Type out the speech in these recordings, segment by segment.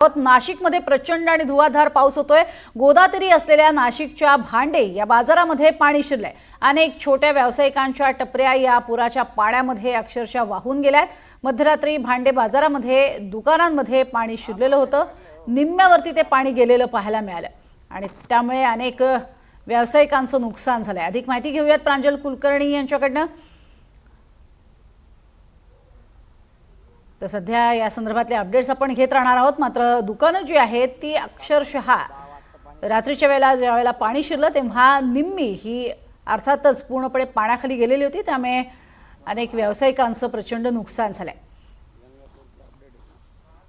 नाशिकमध्ये प्रचंड आणि धुवाधार पाऊस होतोय। गोदातरी असलेल्या नाशिकच्या भांडे या बाजारामध्ये पाणी शिरलंय। अनेक छोट्या व्यावसायिकांच्या टपऱ्या या पुराच्या पाण्यामध्ये अक्षरशः वाहून गेल्यात। मध्यरात्री भांडे बाजारामध्ये दुकानांमध्ये पाणी शिरलेलं होतं। निम्म्यावरती ते पाणी गेलेलं पाहायला मिळालं आणि त्यामुळे अनेक व्यावसायिकांचं नुकसान झालंय। अधिक माहिती घेऊयात प्रांजल कुलकर्णी यांच्याकडनं। तर सध्या या संदर्भातले अपडेट्स आपण घेत राहणार आहोत। मात्र दुकानं जी आहेत ती अक्षरशः रात्रीच्या वेळेला ज्यावेळेला पाणी शिरलं तेव्हा निम्मी ही अर्थातच पूर्णपणे पाण्याखाली गेलेली होती। त्यामुळे अनेक व्यावसायिकांचं प्रचंड नुकसान झालंय।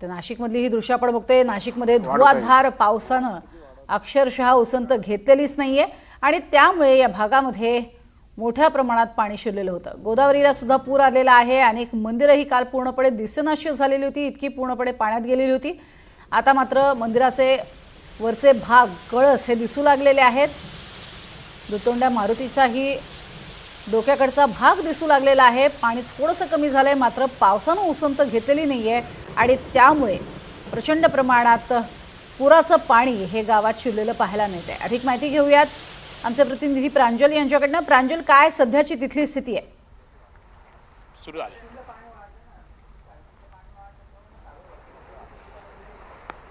तर नाशिकमधली ही दृश्य आपण बघतोय। नाशिकमध्ये धुवाधार पावसानं अक्षरशः उसंत घेतलेलीच नाहीये आणि त्यामुळे या भागामध्ये मोठ्या प्रमाणात पाणी शिरलेलं होतं। गोदावरीला सुद्धा पूर आलेला आहे। अनेक मंदिरंही काल पूर्णपणे दिसेनाशी झालेली होती, इतकी पूर्णपणे पाण्यात गेलेली होती। आता मात्र मंदिराचे वरचे भाग कळस हे दिसू लागलेले आहेत। दुतोंड्या मारुतीचाही डोक्याकडचा भाग दिसू लागलेला आहे। पाणी थोडंसं कमी झालंय, मात्र पावसानं उसंत घेतलेली नाहीये आणि त्यामुळे प्रचंड प्रमाणात पुराचं पाणी हे गावात शिरलेलं पाहायला मिळतंय। अधिक माहिती घेऊयात आमचे प्रतिनिधी प्रांजल यांच्याकडनं। प्रांजल, काय सध्याची तिथली स्थिती आहे? सुरू झाली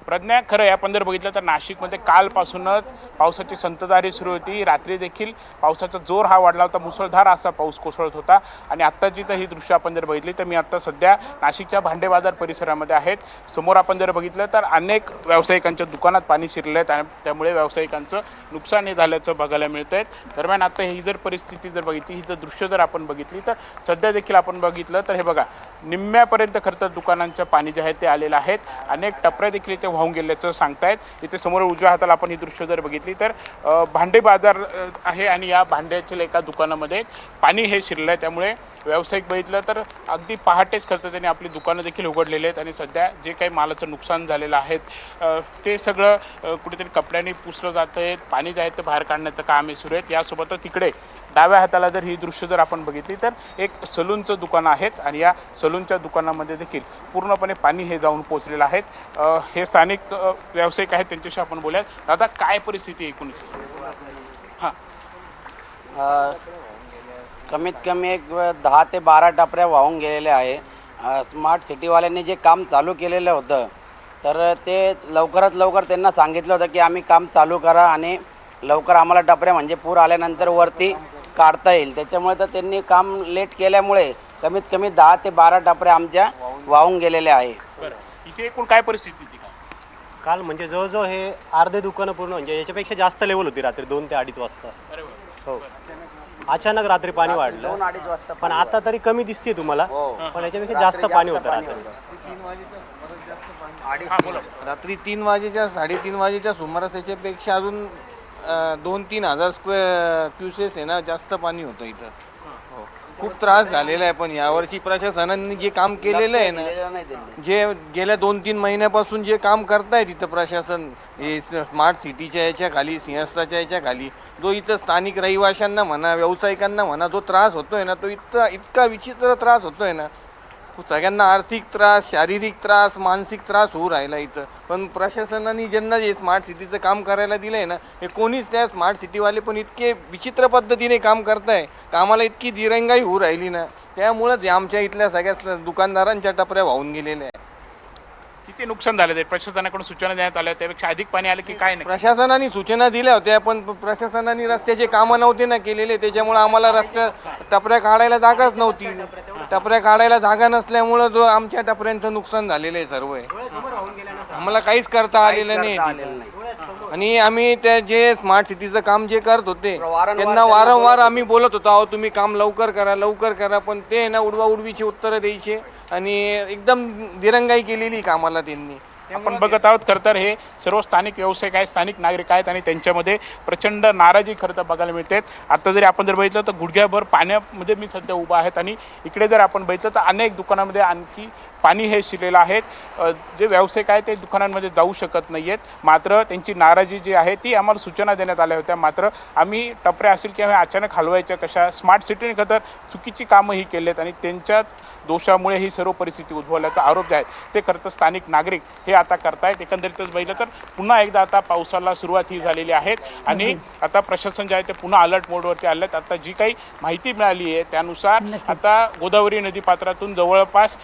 प्रज्ञा, खरं आपण जर बघितलं तर नाशिकमध्ये कालपासूनच पावसाची संततधारी सुरू होती। रात्री देखील पावसाचा जोर हा वाढला होता, मुसळधार असा पाऊस कोसळत होता। आणि आत्ताची तर ही दृश्य आपण जर बघितली तर मी आत्ता सध्या नाशिकच्या भांडे बाजार परिसरामध्ये आहेत। समोर आपण जर बघितलं तर अनेक व्यावसायिकांच्या दुकानात पाणी शिरले आहेत आणि त्यामुळे व्यावसायिकांचं नुकसान हे झाल्याचं बघायला मिळतंय। दरम्यान आता ही जर परिस्थिती जर बघितली, ही जर दृश्य जर आपण बघितली तर सध्या देखील आपण बघितलं तर हे बघा, निम्म्यापर्यंत खरं तर दुकानांचं पाणी जे आहे ते आलेलं आहे। अनेक टपऱ्या देखील इथे वाहून गेल्याचं सांगतायत। इथे समोर उजव्या हाताला आपण ही दृश्य जर बघितली तर भांडे बाजार आहे आणि या भांड्याच्या एका दुकानामध्ये पाणी हे शिरलं आहे। त्यामुळे व्यावसायिक बघितलं तर अगदी पहाटेच खरं तर त्यांनी आपली दुकानं देखील उघडलेली आहेत आणि सध्या जे काही मालाचं नुकसान झालेलं आहे ते सगळं कुठेतरी कपड्यांनी पुसलं जातं आहे। पाणी जे आहे ते बाहेर काढण्याचं काम हे सुरू आहे। यासोबतच तिकडे डाव्या हाताला जर ही दृश्य जर आपण बघितली तर एक सलूनचं दुकान आहेत आणि या सलूनच्या दुकानामध्ये देखील पूर्णपणे पाणी हे जाऊन पोहोचलेलं आहे। हे स्थानिक व्यावसायिक आहेत, त्यांच्याशी आपण बोलूयात। दादा, काय परिस्थिती आहे एकूण? हां, कमीत कमी एक 10 ते 12 टपऱ्या वाहून गेलेल्या आहे। स्मार्ट सिटीवाल्यांनी जे काम चालू केलेलं होतं तर ते लवकरात लवकर त्यांना सांगितलं होतं की आम्ही काम चालू करा आणि लवकर आम्हाला टपऱ्या म्हणजे पूर आल्यानंतर वरती काढता येईल। त्याच्यामुळे तर त्यांनी काम लेट केल्यामुळे कमीत कमी 10 ते 12 टपऱ्या आमच्या वाहून गेलेल्या आहे। इथे एकूण काय परिस्थिती होती काल? म्हणजे जवळजवळ हे अर्धे दुकानं पूर्ण, म्हणजे याच्यापेक्षा जास्त लेवल होती रात्री 2 ते 2:30 वाजता। हो, अचानक रात्री पाणी वाढलं 2-2:30 वाजता। पण आता तरी कमी दिसते तुम्हाला, पण याच्यापेक्षा जास्त पाणी होतं रात्री। रात्री 3 वाजेच्या 3:30 वाजेच्या सुमारास याच्यापेक्षा अजून 2-3 हजार क्युसेस आहे ना जास्त पाणी होतं इथं। हो, खूप त्रास झालेला आहे। पण यावर्षी प्रशासनाने जे काम केलेलं आहे ना, जे गेल्या 2-3 महिन्यापासून जे काम करताय तिथं प्रशासन, हे स्मार्ट सिटीच्या याच्या खाली, सिंहस्थाच्या याच्या खाली, जो इथं स्थानिक रहिवाशांना म्हणा, व्यावसायिकांना म्हणा, जो त्रास होतोय ना, तो इतका विचित्र त्रास होतोय ना। सगळ्यांना आर्थिक त्रास, शारीरिक त्रास, मानसिक त्रास होऊ राहिला इथं। पण प्रशासनाने ज्यांना जे स्मार्ट सिटीचं काम करायला दिलं आहे ना, हे कोणीच त्या स्मार्ट सिटीवाले पण इतके विचित्र पद्धतीने काम करताय, कामाला इतकी दिरंगाई होऊ राहिली ना, त्यामुळंच आमच्या इथल्या सगळ्या दुकानदारांच्या टपऱ्या वाहून गेलेल्या आहे। किती नुकसान झालं ते? प्रशासनाकडून सूचना देण्यात आल्या, त्यापेक्षा अधिक पाणी आलं की काय? नाही, प्रशासनाने सूचना दिल्या होत्या पण प्रशासनाने रस्त्याचे कामं नव्हते ना केलेले, त्याच्यामुळे आम्हाला टपऱ्या काढायला जागाच नव्हती। टपऱ्या काढायला जागा नसल्यामुळं जो आमच्या टपऱ्यांचं नुकसान झालेलं आहे सर्व आहे, आम्हाला काहीच करता आलेलं नाही। आणि आम्ही त्या जे स्मार्ट सिटीचं काम जे करत होते त्यांना वारंवार आम्ही बोलत होतो, अहो तुम्ही काम लवकर करा लवकर करा, पण ते ना उडवाउडवीची उत्तरं द्यायचे आणि एकदम दिरंगाई केलेली कामाला त्यांनी। आपण बघत आहोत खरं तर हे सर्व स्थानिक व्यावसायिक आहेत, स्थानिक नागरिक आहेत आणि त्यांच्यामध्ये प्रचंड नाराजी खरं तर बघायला मिळते। आता जरी आपण जर बघितलं तर गुडघ्याभर पाण्यामध्ये मी सध्या उभा आहे आणि इकडे जर आपण बघितलं तर अनेक दुकानांमध्ये आणखी पाणी हे शिरलेलं आहे। जे व्यावसायिक आहेत ते दुकानांमध्ये जाऊ शकत नाहीयेत, मात्र त्यांची नाराजी जी आहे ती आम्हाला सूचना देण्यात आल्या होत्या, मात्र आम्ही टपऱ्या असेल किंवा अचानक हलवायच्या कशा, स्मार्ट सिटीने खरं तर चुकीची कामं ही केलेत आणि त्यांच्याच दोषामुळे ही सर्व परिस्थिती उद्भवल्याचा आरोप जे आहे ते खरं तर स्थानिक नागरिक हे आता करतायत. एकंदरीतच बघितलं तर पुन्हा एकदा आता पावसाला सुरुवात ही झालेली आहे आणि आता प्रशासन जे आहे ते पुन्हा अलर्ट मोडवरती आलं आहे. आता जी काही माहिती मिळाली आहे त्यानुसार आता गोदावरी नदी पात्रातून जवळपास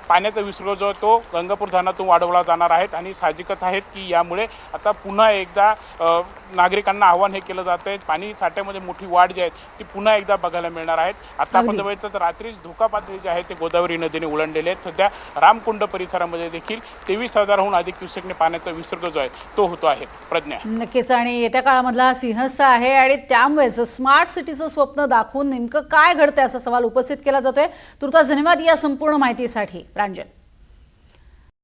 पाण्याचा विसर्ग जो तो गंगापूर धरणातून वाढवला जाणार आहे आणि साहजिकच आहेत की यामुळे आता पुन्हा एकदा नागरिकांना आव्हान हे केलं जात आहे. पाणी साठ्यामध्ये मोठी वाढ जी आहे ती पुन्हा एकदा बघायला मिळणार आहेत. आता आपण जर बघितलं तर रात्रीच धोका पातळी जी आहे ते गोदावरी नदीने ओलांडलेले आहेत. सध्या रामकुंड परिसरामध्ये देखील 23,000हून अधिक क्युसेकने पाण्याचा विसर्ग जो आहे तो होतो आहे. प्रज्ञा. नक्कीच, आणि येत्या काळामधला हा सिंहस्थ आहे आणि त्यामुळेच स्मार्ट सिटीचं स्वप्न दाखवून नेमकं काय घडतंय असा सवाल उपस्थित केला जातोय. तुर्तास धन्यवाद या संपूर्ण माहितीसाठी प्रांजल.